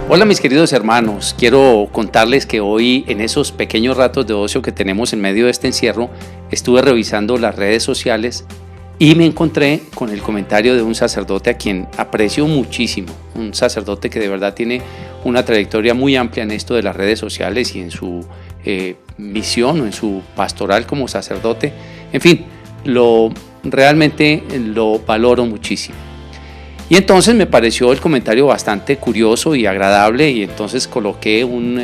Hola mis queridos hermanos, quiero contarles que hoy en esos pequeños ratos de ocio que tenemos en medio de este encierro, estuve revisando las redes sociales y me encontré con el comentario de un sacerdote a quien aprecio muchísimo, un sacerdote que de verdad tiene una trayectoria muy amplia en esto de las redes sociales y en su misión o en su pastoral como sacerdote. En fin, realmente lo valoro muchísimo. Y entonces me pareció el comentario bastante curioso y agradable y entonces coloqué un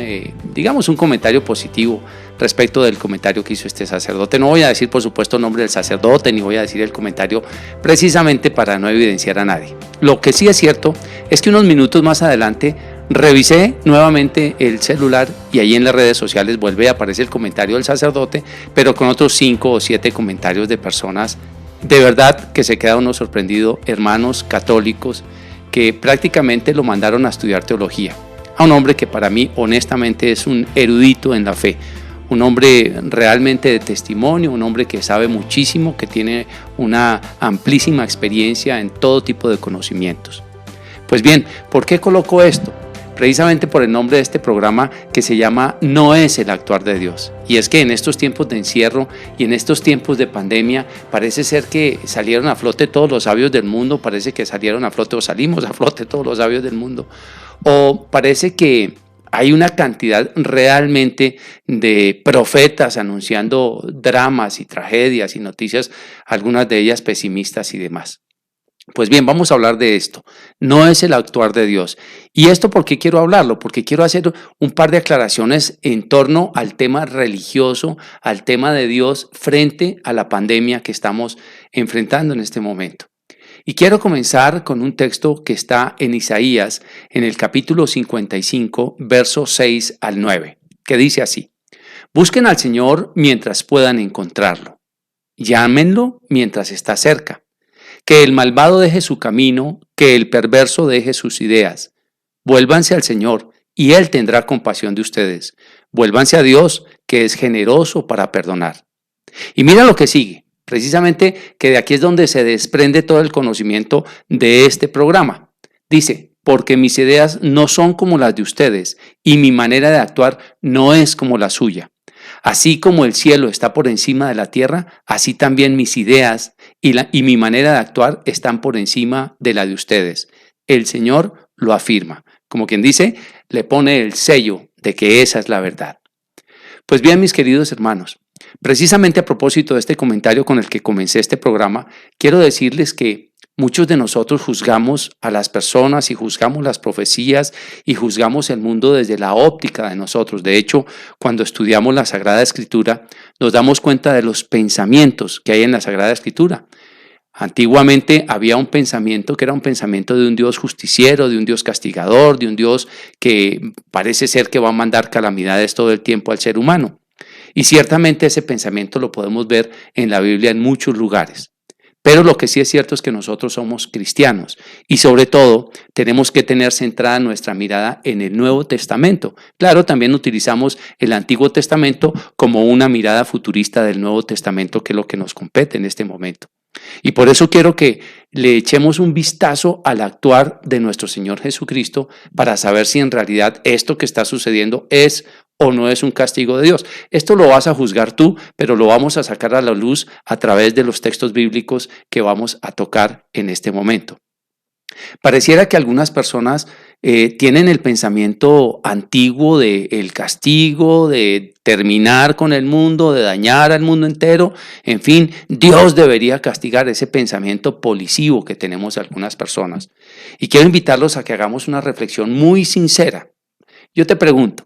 comentario positivo respecto del comentario que hizo este sacerdote. No voy a decir por supuesto el nombre del sacerdote ni voy a decir el comentario precisamente para no evidenciar a nadie. Lo que sí es cierto es que unos minutos más adelante revisé nuevamente el celular y ahí en las redes sociales vuelve a aparecer el comentario del sacerdote, pero con otros 5 o 7 comentarios de personas. De verdad que se queda uno sorprendido, hermanos católicos que prácticamente lo mandaron a estudiar teología, a un hombre que para mí honestamente es un erudito en la fe, un hombre realmente de testimonio, un hombre que sabe muchísimo, que tiene una amplísima experiencia en todo tipo de conocimientos. Pues bien, ¿por qué coloco esto? Precisamente por el nombre de este programa que se llama No es el actuar de Dios. Y es que en estos tiempos de encierro y en estos tiempos de pandemia parece ser que salieron a flote todos los sabios del mundo, parece que salieron a flote o salimos a flote todos los sabios del mundo, o parece que hay una cantidad realmente de profetas anunciando dramas y tragedias y noticias, algunas de ellas pesimistas y demás. Pues bien, vamos a hablar de esto. No es el actuar de Dios. ¿Y esto por qué quiero hablarlo? Porque quiero hacer un par de aclaraciones en torno al tema religioso, al tema de Dios frente a la pandemia que estamos enfrentando en este momento. Y quiero comenzar con un texto que está en Isaías, en el capítulo 55, versos 6 al 9, que dice así: Busquen al Señor mientras puedan encontrarlo. Llámenlo mientras está cerca. Que el malvado deje su camino, que el perverso deje sus ideas. Vuélvanse al Señor, y Él tendrá compasión de ustedes. Vuélvanse a Dios, que es generoso para perdonar. Y mira lo que sigue, precisamente que de aquí es donde se desprende todo el conocimiento de este programa. Dice: porque mis ideas no son como las de ustedes, y mi manera de actuar no es como la suya. Así como el cielo está por encima de la tierra, así también mis ideas y mi manera de actuar están por encima de la de ustedes. El Señor lo afirma. Como quien dice, le pone el sello de que esa es la verdad. Pues bien, mis queridos hermanos, precisamente a propósito de este comentario con el que comencé este programa, quiero decirles que muchos de nosotros juzgamos a las personas y juzgamos las profecías y juzgamos el mundo desde la óptica de nosotros. De hecho, cuando estudiamos la Sagrada Escritura, nos damos cuenta de los pensamientos que hay en la Sagrada Escritura. Antiguamente había un pensamiento que era un pensamiento de un Dios justiciero, de un Dios castigador, de un Dios que parece ser que va a mandar calamidades todo el tiempo al ser humano. Y ciertamente ese pensamiento lo podemos ver en la Biblia en muchos lugares. Pero lo que sí es cierto es que nosotros somos cristianos y sobre todo tenemos que tener centrada nuestra mirada en el Nuevo Testamento. Claro, también utilizamos el Antiguo Testamento como una mirada futurista del Nuevo Testamento, que es lo que nos compete en este momento. Y por eso quiero que le echemos un vistazo al actuar de nuestro Señor Jesucristo para saber si en realidad esto que está sucediendo es o no es un castigo de Dios. Esto lo vas a juzgar tú, pero lo vamos a sacar a la luz a través de los textos bíblicos que vamos a tocar en este momento. Pareciera que algunas personas tienen el pensamiento antiguo del castigo, de terminar con el mundo, de dañar al mundo entero. En fin, Dios debería castigar ese pensamiento policivo que tenemos algunas personas. Y quiero invitarlos a que hagamos una reflexión muy sincera. Yo te pregunto,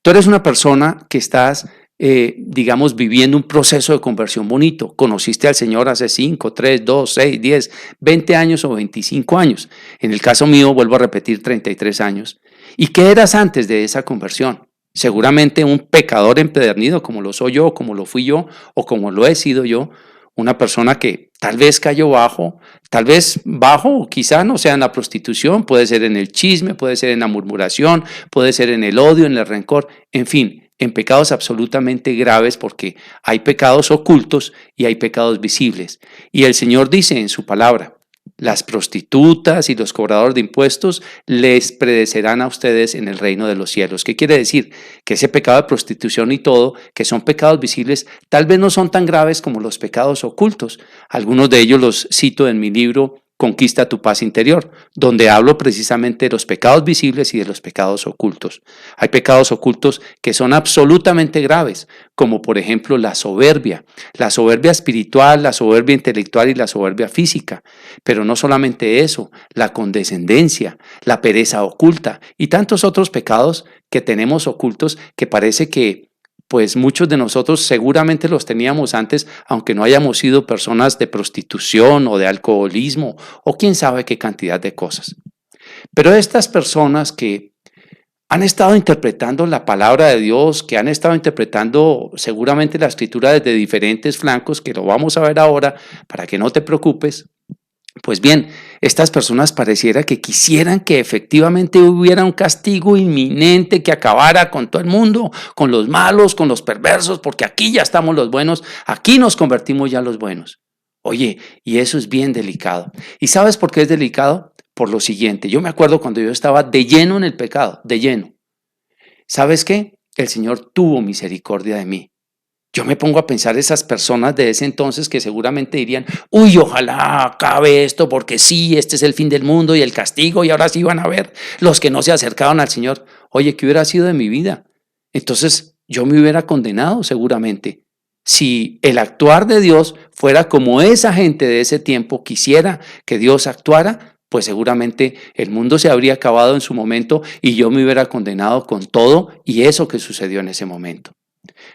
tú eres una persona que estás viviendo un proceso de conversión bonito. Conociste al Señor hace 5, 3, 2, 6, 10, 20 años o 25 años. En el caso mío, vuelvo a repetir, 33 años. ¿Y qué eras antes de esa conversión? Seguramente un pecador empedernido como lo soy yo, como lo fui yo o como lo he sido yo. Una persona que tal vez cayó bajo, tal vez bajo o quizá no sea en la prostitución, puede ser en el chisme, puede ser en la murmuración, puede ser en el odio, en el rencor, en fin, en pecados absolutamente graves, porque hay pecados ocultos y hay pecados visibles. Y el Señor dice en su palabra: las prostitutas y los cobradores de impuestos les precederán a ustedes en el reino de los cielos. ¿Qué quiere decir? Que ese pecado de prostitución y todo, que son pecados visibles, tal vez no son tan graves como los pecados ocultos. Algunos de ellos los cito en mi libro Conquista tu paz interior, donde hablo precisamente de los pecados visibles y de los pecados ocultos. Hay pecados ocultos que son absolutamente graves, como por ejemplo la soberbia espiritual, la soberbia intelectual y la soberbia física. Pero no solamente eso, la condescendencia, la pereza oculta y tantos otros pecados que tenemos ocultos que parece que pues muchos de nosotros seguramente los teníamos antes, aunque no hayamos sido personas de prostitución o de alcoholismo o quién sabe qué cantidad de cosas. Pero estas personas que han estado interpretando la palabra de Dios, que han estado interpretando seguramente la escritura desde diferentes flancos, que lo vamos a ver ahora para que no te preocupes, pues bien, estas personas pareciera que quisieran que efectivamente hubiera un castigo inminente que acabara con todo el mundo, con los malos, con los perversos, porque aquí ya estamos los buenos, aquí nos convertimos ya los buenos. Oye, y eso es bien delicado. ¿Y sabes por qué es delicado? Por lo siguiente, yo me acuerdo cuando yo estaba de lleno en el pecado, de lleno. ¿Sabes qué? El Señor tuvo misericordia de mí. Yo me pongo a pensar esas personas de ese entonces que seguramente dirían, uy, ojalá acabe esto porque sí, este es el fin del mundo y el castigo y ahora sí van a ver los que no se acercaban al Señor. Oye, ¿qué hubiera sido de mi vida? Entonces yo me hubiera condenado seguramente. Si el actuar de Dios fuera como esa gente de ese tiempo quisiera que Dios actuara, pues seguramente el mundo se habría acabado en su momento y yo me hubiera condenado con todo y eso que sucedió en ese momento.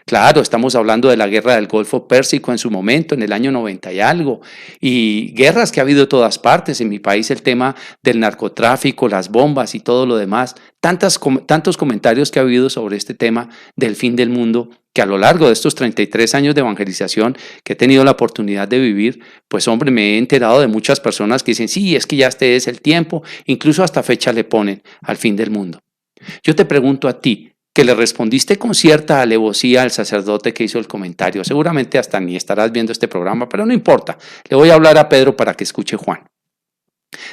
Claro, estamos hablando de la guerra del Golfo Pérsico en su momento, en el año 90 y algo, y guerras que ha habido en todas partes. En mi país el tema del narcotráfico, las bombas y todo lo demás, tantos comentarios que ha habido sobre este tema del fin del mundo, que a lo largo de estos 33 años de evangelización que he tenido la oportunidad de vivir, pues hombre, me he enterado de muchas personas que dicen, sí, es que ya este es el tiempo, incluso hasta fecha le ponen al fin del mundo. Yo te pregunto a ti, que le respondiste con cierta alevosía al sacerdote que hizo el comentario. Seguramente hasta ni estarás viendo este programa, pero no importa. Le voy a hablar a Pedro para que escuche Juan.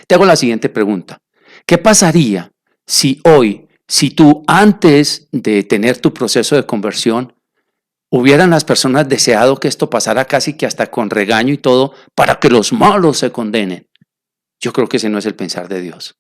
Te hago la siguiente pregunta. ¿Qué pasaría si hoy, si tú antes de tener tu proceso de conversión, hubieran las personas deseado que esto pasara casi que hasta con regaño y todo para que los malos se condenen? Yo creo que ese no es el pensar de Dios.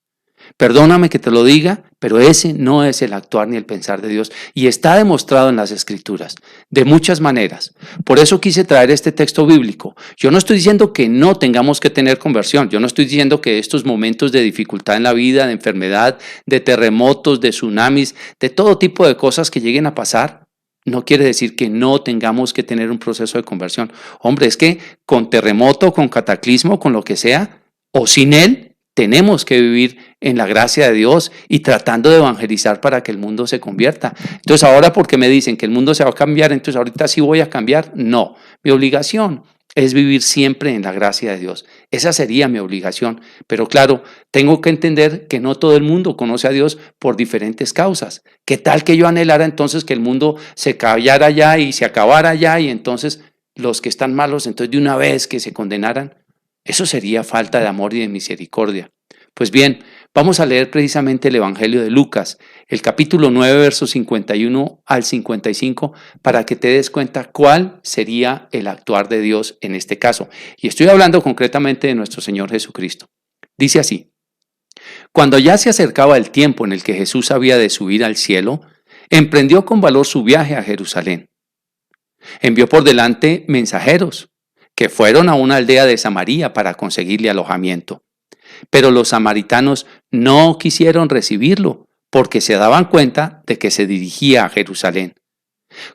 Perdóname que te lo diga, pero ese no es el actuar ni el pensar de Dios y está demostrado en las Escrituras de muchas maneras. Por eso quise traer este texto bíblico. Yo no estoy diciendo que no tengamos que tener conversión. Yo no estoy diciendo que estos momentos de dificultad en la vida, de enfermedad, de terremotos, de tsunamis, de todo tipo de cosas que lleguen a pasar, no quiere decir que no tengamos que tener un proceso de conversión. Hombre, es que con terremoto, con cataclismo, con lo que sea, o sin él, tenemos que vivir en la gracia de Dios y tratando de evangelizar para que el mundo se convierta. Entonces ahora porque me dicen que el mundo se va a cambiar, entonces ahorita sí voy a cambiar. No, mi obligación es vivir siempre en la gracia de Dios. Esa sería mi obligación. Pero claro, tengo que entender que no todo el mundo conoce a Dios por diferentes causas. ¿Qué tal que yo anhelara entonces que el mundo se callara ya y se acabara ya y entonces los que están malos, entonces de una vez que se condenaran? Eso sería falta de amor y de misericordia. Pues bien, vamos a leer precisamente el Evangelio de Lucas, el capítulo 9, versos 51 al 55, para que te des cuenta cuál sería el actuar de Dios en este caso. Y estoy hablando concretamente de nuestro Señor Jesucristo. Dice así: cuando ya se acercaba el tiempo en el que Jesús había de subir al cielo, emprendió con valor su viaje a Jerusalén. Envió por delante mensajeros que fueron a una aldea de Samaria para conseguirle alojamiento. Pero los samaritanos no quisieron recibirlo porque se daban cuenta de que se dirigía a Jerusalén.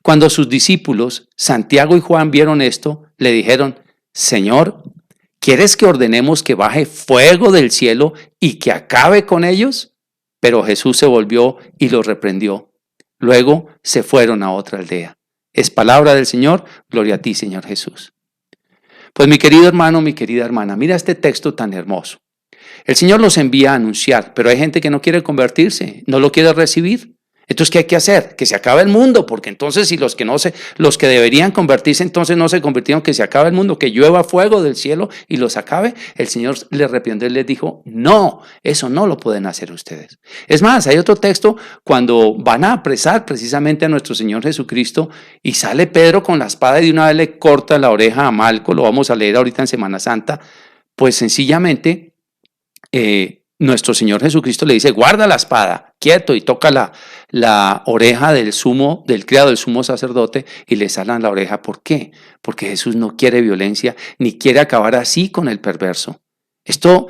Cuando sus discípulos, Santiago y Juan, vieron esto, le dijeron: Señor, ¿quieres que ordenemos que baje fuego del cielo y que acabe con ellos? Pero Jesús se volvió y los reprendió. Luego se fueron a otra aldea. Es palabra del Señor, gloria a ti, Señor Jesús. Pues mi querido hermano, mi querida hermana, mira este texto tan hermoso. El Señor los envía a anunciar, pero hay gente que no quiere convertirse, no lo quiere recibir. Entonces, ¿qué hay que hacer? Que se acabe el mundo, porque entonces si los que deberían convertirse entonces no se convirtieron, que se acabe el mundo, que llueva fuego del cielo y los acabe. El Señor les reprendió y les dijo, no, eso no lo pueden hacer ustedes. Es más, hay otro texto cuando van a apresar precisamente a nuestro Señor Jesucristo y sale Pedro con la espada y de una vez le corta la oreja a Malco, lo vamos a leer ahorita en Semana Santa, pues sencillamente nuestro Señor Jesucristo le dice, guarda la espada, quieto, y toca la oreja del criado del sumo sacerdote y le salan la oreja. ¿Por qué? Porque Jesús no quiere violencia ni quiere acabar así con el perverso. Esto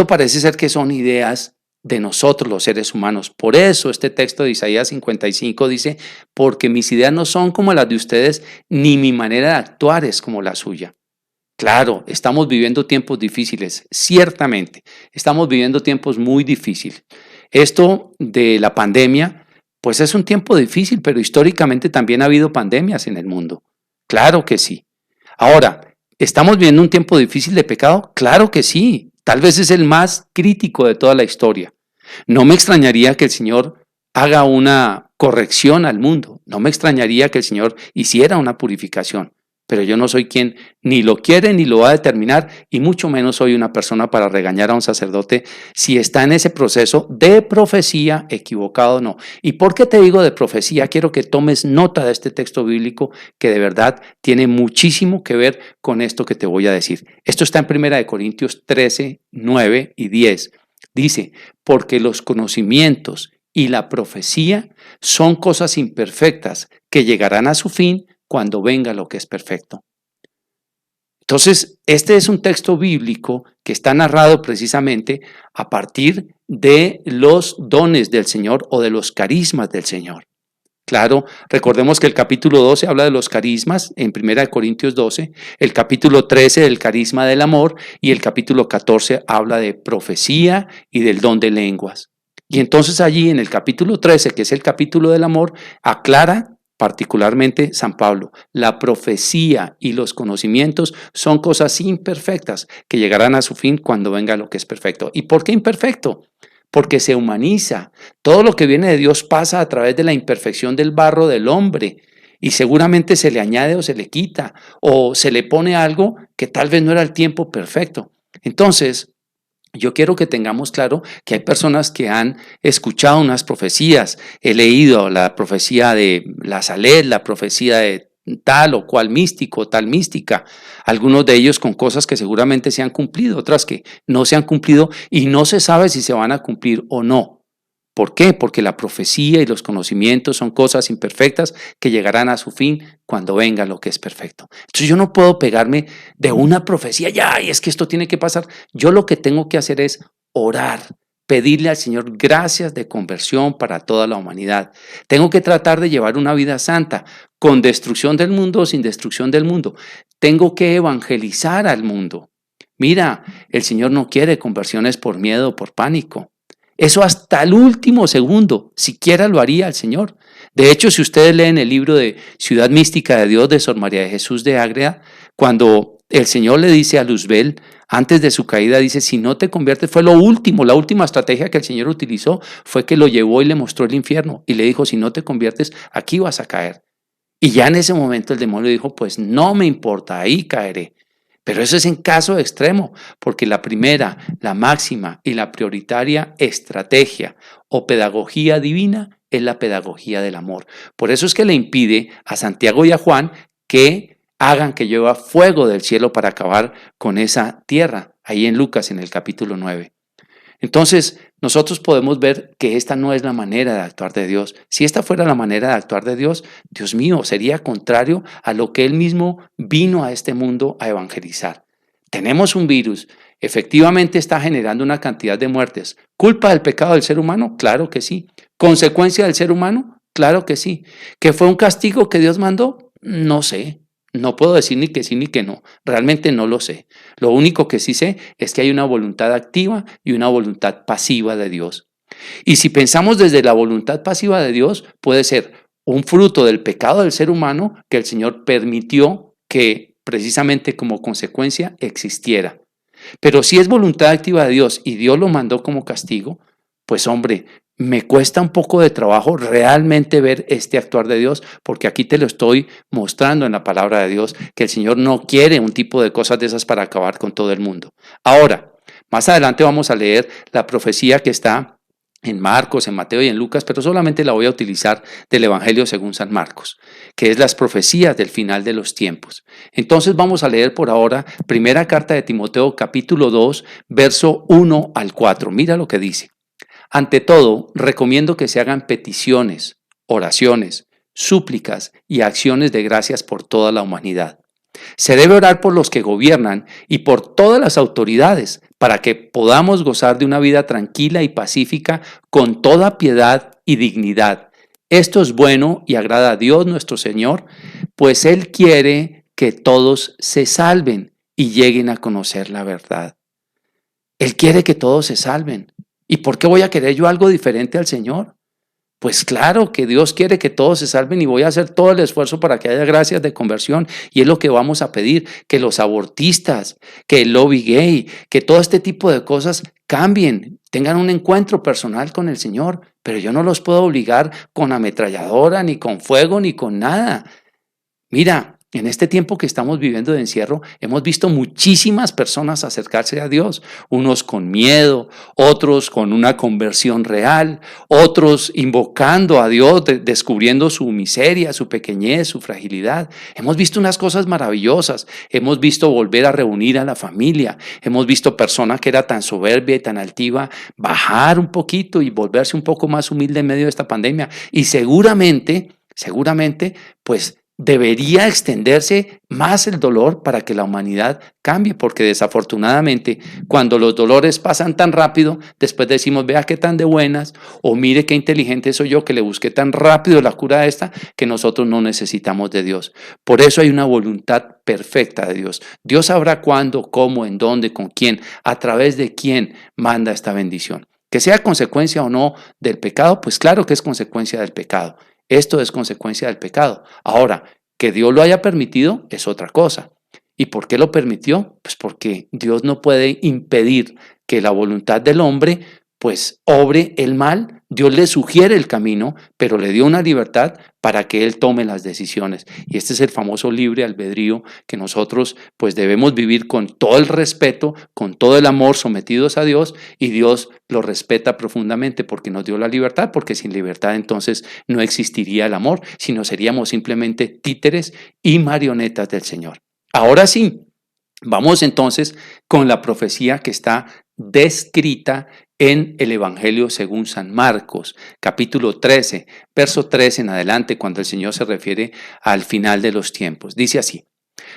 parece ser que son ideas de nosotros los seres humanos. Por eso este texto de Isaías 55 dice, porque mis ideas no son como las de ustedes, ni mi manera de actuar es como la suya. Claro, estamos viviendo tiempos difíciles, ciertamente, estamos viviendo tiempos muy difíciles. Esto de la pandemia, pues es un tiempo difícil, pero históricamente también ha habido pandemias en el mundo. Claro que sí. Ahora, ¿estamos viviendo un tiempo difícil de pecado? Claro que sí. Tal vez es el más crítico de toda la historia. No me extrañaría que el Señor haga una corrección al mundo. No me extrañaría que el Señor hiciera una purificación. Pero yo no soy quien ni lo quiere ni lo va a determinar, y mucho menos soy una persona para regañar a un sacerdote si está en ese proceso de profecía, equivocado o no. ¿Y por qué te digo de profecía? Quiero que tomes nota de este texto bíblico que de verdad tiene muchísimo que ver con esto que te voy a decir. Esto está en 1 Corintios 13, 9 y 10. Dice, porque los conocimientos y la profecía son cosas imperfectas que llegarán a su fin cuando venga lo que es perfecto. Entonces, este es un texto bíblico que está narrado precisamente a partir de los dones del Señor o de los carismas del Señor. Claro, recordemos que el capítulo 12 habla de los carismas en 1 Corintios 12, el capítulo 13 del carisma del amor y el capítulo 14 habla de profecía y del don de lenguas. Y entonces allí en el capítulo 13, que es el capítulo del amor, aclara particularmente San Pablo, la profecía y los conocimientos son cosas imperfectas que llegarán a su fin cuando venga lo que es perfecto. ¿Y por qué imperfecto? Porque se humaniza. Todo lo que viene de Dios pasa a través de la imperfección del barro del hombre y seguramente se le añade o se le quita o se le pone algo que tal vez no era el tiempo perfecto. Entonces, yo quiero que tengamos claro que hay personas que han escuchado unas profecías. He leído la profecía de la Salet, la profecía de tal o cual místico, tal mística. Algunos de ellos con cosas que seguramente se han cumplido, otras que no se han cumplido y no se sabe si se van a cumplir o no. ¿Por qué? Porque la profecía y los conocimientos son cosas imperfectas que llegarán a su fin cuando venga lo que es perfecto. Entonces yo no puedo pegarme de una profecía, ya, y es que esto tiene que pasar. Yo lo que tengo que hacer es orar, pedirle al Señor gracias de conversión para toda la humanidad. Tengo que tratar de llevar una vida santa, con destrucción del mundo o sin destrucción del mundo. Tengo que evangelizar al mundo. Mira, el Señor no quiere conversiones por miedo o por pánico. Eso hasta el último segundo, siquiera lo haría el Señor. De hecho, si ustedes leen el libro de Ciudad Mística de Dios de Sor María de Jesús de Ágreda, cuando el Señor le dice a Luzbel, antes de su caída, dice, si no te conviertes, fue lo último, la última estrategia que el Señor utilizó fue que lo llevó y le mostró el infierno y le dijo, si no te conviertes, aquí vas a caer. Y ya en ese momento el demonio dijo, pues no me importa, ahí caeré. Pero eso es en caso extremo, porque la primera, la máxima y la prioritaria estrategia o pedagogía divina es la pedagogía del amor. Por eso es que le impide a Santiago y a Juan que hagan que llueva fuego del cielo para acabar con esa tierra, ahí en Lucas en el capítulo 9. Entonces, nosotros podemos ver que esta no es la manera de actuar de Dios. Si esta fuera la manera de actuar de Dios, Dios mío, sería contrario a lo que Él mismo vino a este mundo a evangelizar. Tenemos un virus, efectivamente está generando una cantidad de muertes. ¿Culpa del pecado del ser humano? Claro que sí. ¿Consecuencia del ser humano? Claro que sí. ¿Que fue un castigo que Dios mandó? No sé. No puedo decir ni que sí ni que no, realmente no lo sé. Lo único que sí sé es que hay una voluntad activa y una voluntad pasiva de Dios. Y si pensamos desde la voluntad pasiva de Dios, puede ser un fruto del pecado del ser humano que el Señor permitió que precisamente como consecuencia existiera. Pero si es voluntad activa de Dios y Dios lo mandó como castigo, pues hombre, me cuesta un poco de trabajo realmente ver este actuar de Dios, porque aquí te lo estoy mostrando en la palabra de Dios, que el Señor no quiere un tipo de cosas de esas para acabar con todo el mundo. Ahora, más adelante vamos a leer la profecía que está en Marcos, en Mateo y en Lucas, pero solamente la voy a utilizar del Evangelio según San Marcos, que es las profecías del final de los tiempos. Entonces vamos a leer por ahora primera carta de Timoteo capítulo 2, verso 1 al 4. Mira lo que dice. Ante todo, recomiendo que se hagan peticiones, oraciones, súplicas y acciones de gracias por toda la humanidad. Se debe orar por los que gobiernan y por todas las autoridades para que podamos gozar de una vida tranquila y pacífica con toda piedad y dignidad. Esto es bueno y agrada a Dios nuestro Señor, pues Él quiere que todos se salven y lleguen a conocer la verdad. Él quiere que todos se salven. ¿Y por qué voy a querer yo algo diferente al Señor? Pues claro que Dios quiere que todos se salven y voy a hacer todo el esfuerzo para que haya gracias de conversión. Y es lo que vamos a pedir, que los abortistas, que el lobby gay, que todo este tipo de cosas cambien, tengan un encuentro personal con el Señor. Pero yo no los puedo obligar con ametralladora, ni con fuego, ni con nada. Mira, en este tiempo que estamos viviendo de encierro, hemos visto muchísimas personas acercarse a Dios, unos con miedo, otros con una conversión real, otros invocando a Dios, descubriendo su miseria, su pequeñez, su fragilidad. Hemos visto unas cosas maravillosas, hemos visto volver a reunir a la familia, hemos visto personas que era tan soberbia y tan altiva bajar un poquito y volverse un poco más humilde en medio de esta pandemia. Y seguramente, pues debería extenderse más el dolor para que la humanidad cambie, porque desafortunadamente cuando los dolores pasan tan rápido, después decimos, vea qué tan de buenas, o mire qué inteligente soy yo que le busqué tan rápido la cura a esta, que nosotros no necesitamos de Dios. Por eso hay una voluntad perfecta de Dios. Dios sabrá cuándo, cómo, en dónde, con quién, a través de quién manda esta bendición. Que sea consecuencia o no del pecado, pues claro que es consecuencia del pecado. Esto es consecuencia del pecado. Ahora, que Dios lo haya permitido es otra cosa. ¿Y por qué lo permitió? Pues porque Dios no puede impedir que la voluntad del hombre pues obre el mal. Dios le sugiere el camino, pero le dio una libertad para que él tome las decisiones. Y este es el famoso libre albedrío que nosotros pues debemos vivir con todo el respeto, con todo el amor, sometidos a Dios, y Dios lo respeta profundamente porque nos dio la libertad, porque sin libertad entonces no existiría el amor, sino seríamos simplemente títeres y marionetas del Señor. Ahora sí, vamos entonces con la profecía que está descrita en el Evangelio según San Marcos, capítulo 13, verso 13 en adelante, cuando el Señor se refiere al final de los tiempos. Dice así: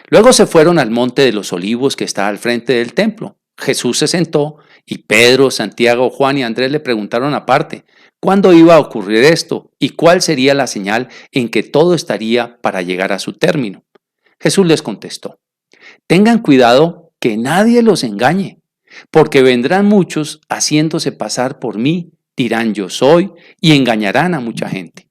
luego se fueron al monte de los olivos que está al frente del templo. Jesús se sentó y Pedro, Santiago, Juan y Andrés le preguntaron aparte, ¿cuándo iba a ocurrir esto y cuál sería la señal en que todo estaría para llegar a su término? Jesús les contestó: tengan cuidado que nadie los engañe, porque vendrán muchos haciéndose pasar por mí, dirán yo soy y engañarán a mucha gente.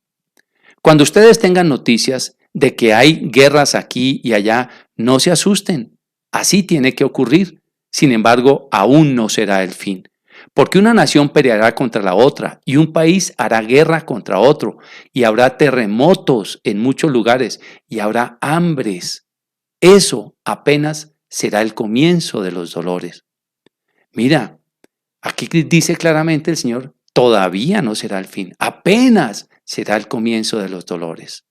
Cuando ustedes tengan noticias de que hay guerras aquí y allá, no se asusten. Así tiene que ocurrir. Sin embargo, aún no será el fin. Porque una nación peleará contra la otra y un país hará guerra contra otro y habrá terremotos en muchos lugares y habrá hambres. Eso apenas será el comienzo de los dolores. Mira, aquí dice claramente el Señor, todavía no será el fin, apenas será el comienzo de los dolores.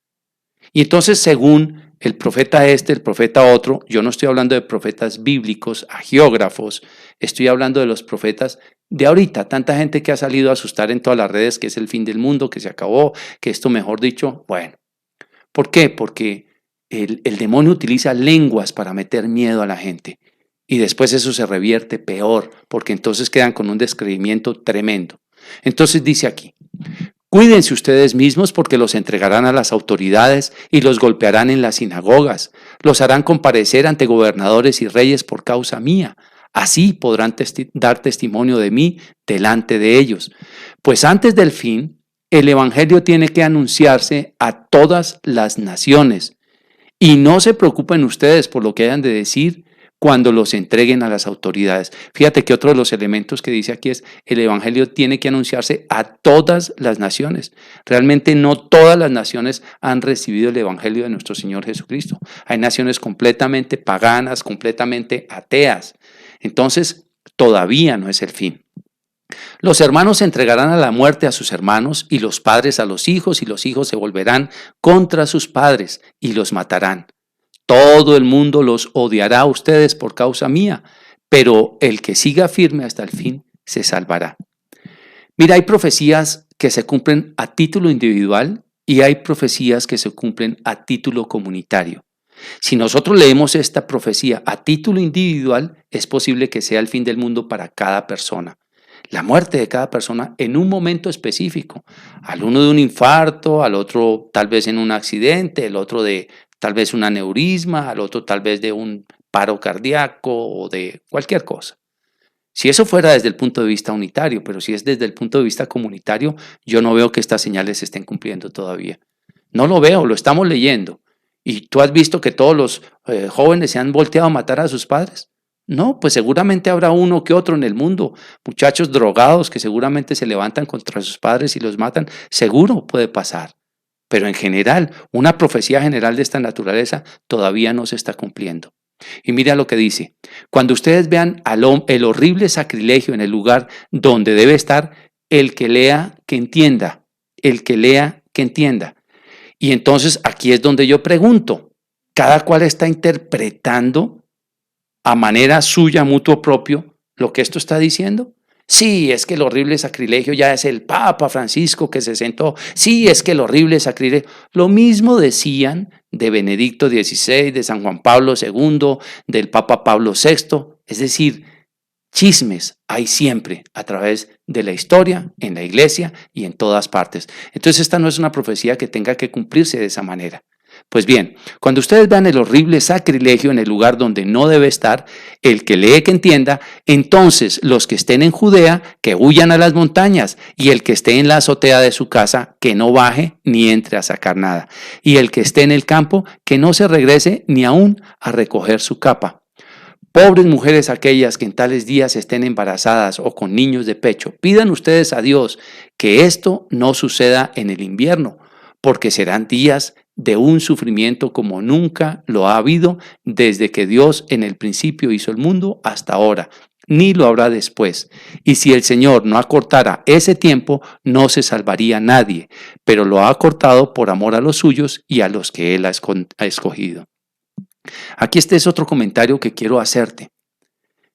Y entonces, según el profeta el profeta otro, yo no estoy hablando de profetas bíblicos, agiógrafos, estoy hablando de los profetas de ahorita, tanta gente que ha salido a asustar en todas las redes que es el fin del mundo, que se acabó, que esto mejor dicho, bueno. ¿Por qué? Porque el demonio utiliza lenguas para meter miedo a la gente. Y después eso se revierte peor, porque entonces quedan con un descreimiento tremendo. Entonces dice aquí, cuídense ustedes mismos porque los entregarán a las autoridades y los golpearán en las sinagogas. Los harán comparecer ante gobernadores y reyes por causa mía. Así podrán dar testimonio de mí delante de ellos. Pues antes del fin, el evangelio tiene que anunciarse a todas las naciones. Y no se preocupen ustedes por lo que hayan de decir cuando los entreguen a las autoridades. Fíjate que otro de los elementos que dice aquí es: el evangelio tiene que anunciarse a todas las naciones. Realmente no todas las naciones han recibido el evangelio de nuestro Señor Jesucristo. Hay naciones completamente paganas, completamente ateas. Entonces, todavía no es el fin. Los hermanos entregarán a la muerte a sus hermanos, y los padres a los hijos, y los hijos se volverán contra sus padres y los matarán. Todo el mundo los odiará a ustedes por causa mía, pero el que siga firme hasta el fin se salvará. Mira, hay profecías que se cumplen a título individual y hay profecías que se cumplen a título comunitario. Si nosotros leemos esta profecía a título individual, es posible que sea el fin del mundo para cada persona. La muerte de cada persona en un momento específico. Al uno de un infarto, al otro tal vez en un accidente, el otro de tal vez un aneurisma, al otro tal vez de un paro cardíaco o de cualquier cosa. Si eso fuera desde el punto de vista unitario, pero si es desde el punto de vista comunitario, yo no veo que estas señales se estén cumpliendo todavía. No lo veo, lo estamos leyendo. ¿Y tú has visto que todos los jóvenes se han volteado a matar a sus padres? No, pues seguramente habrá uno que otro en el mundo, muchachos drogados que seguramente se levantan contra sus padres y los matan. Seguro puede pasar. Pero en general, una profecía general de esta naturaleza todavía no se está cumpliendo. Y mira lo que dice: cuando ustedes vean el horrible sacrilegio en el lugar donde debe estar, el que lea, que entienda, el que lea, que entienda. Y entonces aquí es donde yo pregunto, ¿cada cual está interpretando a manera suya, mutuo propio, lo que esto está diciendo? Sí, es que el horrible sacrilegio ya es el Papa Francisco que se sentó. Sí, es que el horrible sacrilegio. Lo mismo decían de Benedicto XVI, de San Juan Pablo II, del Papa Pablo VI. Es decir, chismes hay siempre a través de la historia, en la iglesia y en todas partes. Entonces esta no es una profecía que tenga que cumplirse de esa manera. Pues bien, cuando ustedes vean el horrible sacrilegio en el lugar donde no debe estar, el que lee que entienda, entonces los que estén en Judea, que huyan a las montañas, y el que esté en la azotea de su casa, que no baje ni entre a sacar nada, y el que esté en el campo, que no se regrese ni aún a recoger su capa. Pobres mujeres aquellas que en tales días estén embarazadas o con niños de pecho, pidan ustedes a Dios que esto no suceda en el invierno, porque serán días de un sufrimiento como nunca lo ha habido desde que Dios en el principio hizo el mundo hasta ahora, ni lo habrá después. Y si el Señor no acortara ese tiempo, no se salvaría nadie, pero lo ha acortado por amor a los suyos y a los que Él ha escogido. Aquí este es otro comentario que quiero hacerte.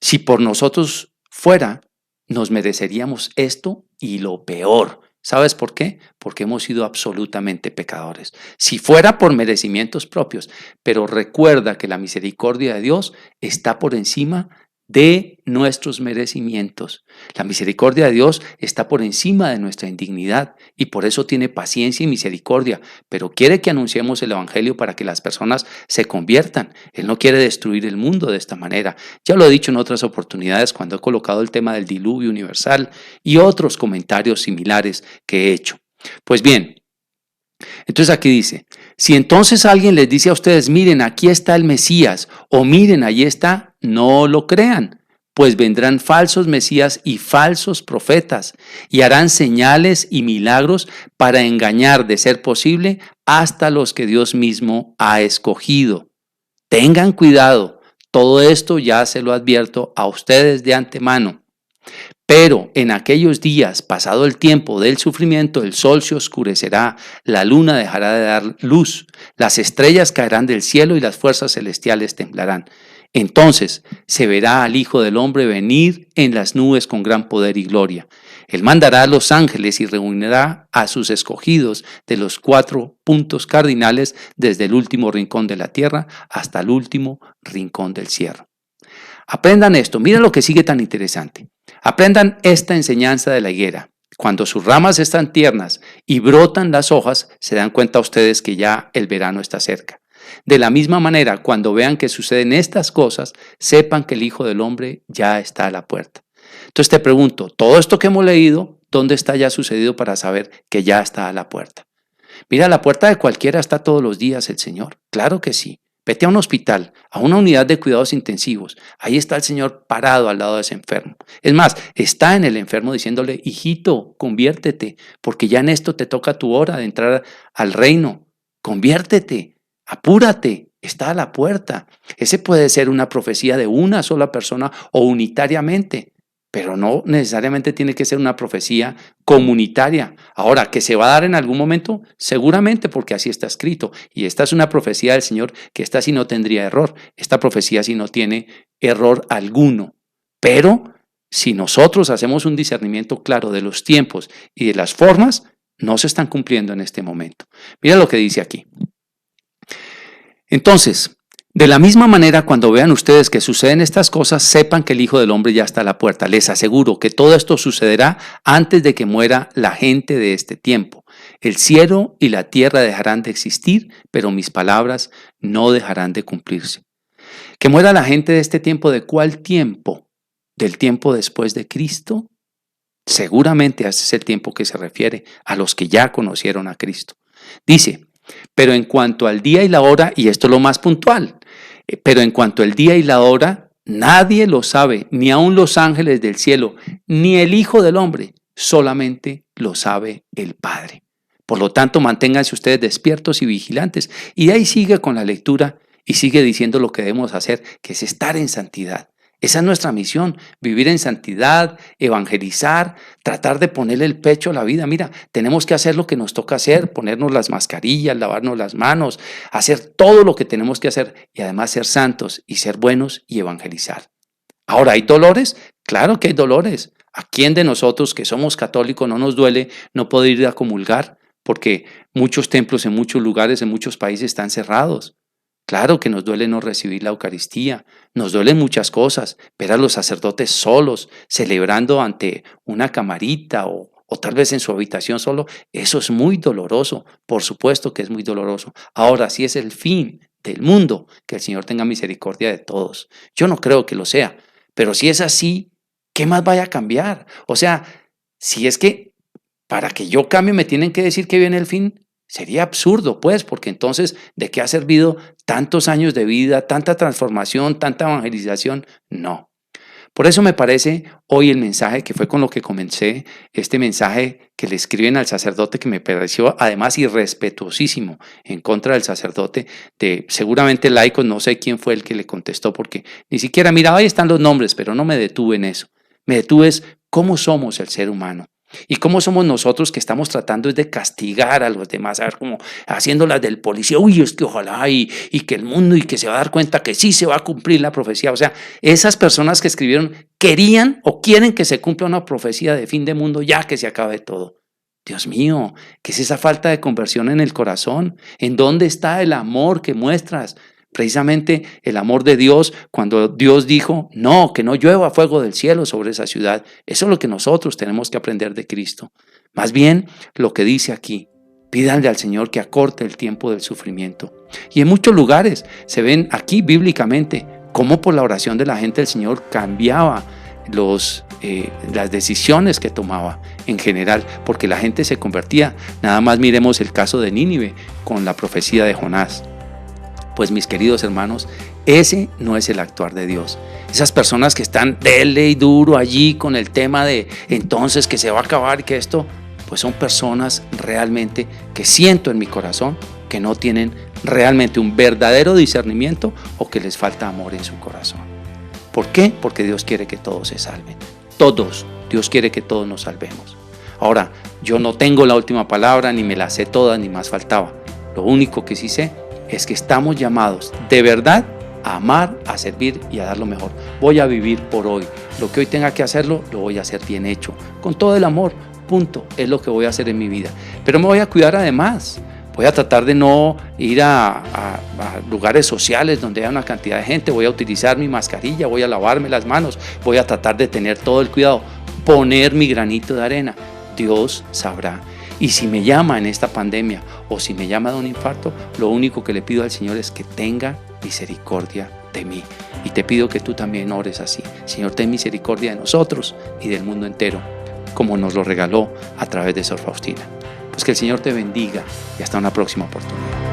Si por nosotros fuera, nos mereceríamos esto y lo peor. ¿Sabes por qué? Porque hemos sido absolutamente pecadores. Si fuera por merecimientos propios, pero recuerda que la misericordia de Dios está por encima de nuestros merecimientos. La misericordia de Dios está por encima de nuestra indignidad y por eso tiene paciencia y misericordia, pero quiere que anunciemos el evangelio para que las personas se conviertan. Él no quiere destruir el mundo de esta manera. Ya lo he dicho en otras oportunidades cuando he colocado el tema del diluvio universal y otros comentarios similares que he hecho. Pues bien, entonces aquí dice: si entonces alguien les dice a ustedes, miren, aquí está el Mesías, o miren, allí está, no lo crean, pues vendrán falsos Mesías y falsos profetas, y harán señales y milagros para engañar, de ser posible, hasta los que Dios mismo ha escogido. Tengan cuidado, todo esto ya se lo advierto a ustedes de antemano. Pero en aquellos días, pasado el tiempo del sufrimiento, el sol se oscurecerá, la luna dejará de dar luz, las estrellas caerán del cielo y las fuerzas celestiales temblarán. Entonces se verá al Hijo del Hombre venir en las nubes con gran poder y gloria. Él mandará a los ángeles y reunirá a sus escogidos de los 4 puntos cardinales, desde el último rincón de la tierra hasta el último rincón del cielo. Aprendan esto, mira lo que sigue tan interesante. Aprendan esta enseñanza de la higuera. Cuando sus ramas están tiernas y brotan las hojas, se dan cuenta ustedes que ya el verano está cerca. De la misma manera, cuando vean que suceden estas cosas, sepan que el Hijo del Hombre ya está a la puerta. Entonces te pregunto, todo esto que hemos leído, ¿dónde está ya sucedido para saber que ya está a la puerta? Mira, a la puerta de cualquiera está todos los días el Señor, claro que sí. Vete a un hospital, a una unidad de cuidados intensivos. Ahí está el Señor parado al lado de ese enfermo. Es más, está en el enfermo diciéndole, hijito, conviértete, porque ya en esto te toca tu hora de entrar al reino. Conviértete, apúrate, está a la puerta. Ese puede ser una profecía de una sola persona o unitariamente, pero no necesariamente tiene que ser una profecía comunitaria. Ahora, ¿que se va a dar en algún momento? Seguramente, porque así está escrito. Y esta es una profecía del Señor, que esta sí no tendría error. Esta profecía sí no tiene error alguno. Pero si nosotros hacemos un discernimiento claro de los tiempos y de las formas, no se están cumpliendo en este momento. Mira lo que dice aquí. Entonces, de la misma manera, cuando vean ustedes que suceden estas cosas, sepan que el Hijo del Hombre ya está a la puerta. Les aseguro que todo esto sucederá antes de que muera la gente de este tiempo. El cielo y la tierra dejarán de existir, pero mis palabras no dejarán de cumplirse. Que muera la gente de este tiempo, ¿de cuál tiempo? ¿Del tiempo después de Cristo? Seguramente ese es el tiempo que se refiere a los que ya conocieron a Cristo. Dice, pero en cuanto al día y la hora, y esto es lo más puntual, pero en cuanto al día y la hora, nadie lo sabe, ni aun los ángeles del cielo, ni el Hijo del Hombre, solamente lo sabe el Padre. Por lo tanto, manténganse ustedes despiertos y vigilantes. Y de ahí sigue con la lectura y sigue diciendo lo que debemos hacer, que es estar en santidad. Esa es nuestra misión, vivir en santidad, evangelizar, tratar de ponerle el pecho a la vida. Mira, tenemos que hacer lo que nos toca hacer, ponernos las mascarillas, lavarnos las manos, hacer todo lo que tenemos que hacer y además ser santos y ser buenos y evangelizar. Ahora, ¿hay dolores? Claro que hay dolores. ¿A quién de nosotros que somos católicos no nos duele no poder ir a comulgar? Porque muchos templos en muchos lugares, en muchos países están cerrados. Claro que nos duele no recibir la Eucaristía, nos duelen muchas cosas, ver a los sacerdotes solos, celebrando ante una camarita o tal vez en su habitación solo, eso es muy doloroso, por supuesto que es muy doloroso. Ahora, si es el fin del mundo, que el Señor tenga misericordia de todos. Yo no creo que lo sea, pero si es así, ¿qué más vaya a cambiar? O sea, si es que para que yo cambie me tienen que decir que viene el fin, sería absurdo, pues, porque entonces, ¿de qué ha servido tantos años de vida, tanta transformación, tanta evangelización? No. Por eso me parece hoy el mensaje, que fue con lo que comencé, este mensaje que le escriben al sacerdote, que me pareció además irrespetuosísimo en contra del sacerdote, de seguramente laicos, no sé quién fue el que le contestó, porque ni siquiera, mira, ahí están los nombres, pero no me detuve en eso. Me detuve en cómo somos el ser humano. Y cómo somos nosotros que estamos tratando de castigar a los demás, a ver, como haciéndolas del policía, uy, es que ojalá y que el mundo y que se va a dar cuenta que sí se va a cumplir la profecía. O sea, esas personas que escribieron querían o quieren que se cumpla una profecía de fin de mundo ya que se acabe todo. Dios mío, ¿qué es esa falta de conversión en el corazón? ¿En dónde está el amor que muestras? Precisamente el amor de Dios, cuando Dios dijo, no, que no llueva fuego del cielo sobre esa ciudad. Eso es lo que nosotros tenemos que aprender de Cristo. Más bien, lo que dice aquí, pídanle al Señor que acorte el tiempo del sufrimiento. Y en muchos lugares se ven aquí bíblicamente cómo por la oración de la gente el Señor cambiaba las decisiones que tomaba en general, porque la gente se convertía. Nada más miremos el caso de Nínive con la profecía de Jonás. Pues mis queridos hermanos, ese no es el actuar de Dios. Esas personas que están dele y duro allí con el tema de entonces que se va a acabar y que esto, pues son personas realmente que siento en mi corazón que no tienen realmente un verdadero discernimiento o que les falta amor en su corazón. ¿Por qué? Porque Dios quiere que todos se salven. Todos. Dios quiere que todos nos salvemos. Ahora, yo no tengo la última palabra, ni me la sé toda, ni más faltaba. Lo único que sí sé es que estamos llamados de verdad a amar, a servir y a dar lo mejor. Voy a vivir por hoy. Lo que hoy tenga que hacerlo, lo voy a hacer bien hecho, con todo el amor, punto. Es lo que voy a hacer en mi vida. Pero me voy a cuidar además. Voy a tratar de no ir a lugares sociales donde haya una cantidad de gente. Voy a utilizar mi mascarilla, voy a lavarme las manos. Voy a tratar de tener todo el cuidado, poner mi granito de arena. Dios sabrá. Y si me llama en esta pandemia o si me llama de un infarto, lo único que le pido al Señor es que tenga misericordia de mí. Y te pido que tú también ores así. Señor, ten misericordia de nosotros y del mundo entero, como nos lo regaló a través de Sor Faustina. Pues que el Señor te bendiga y hasta una próxima oportunidad.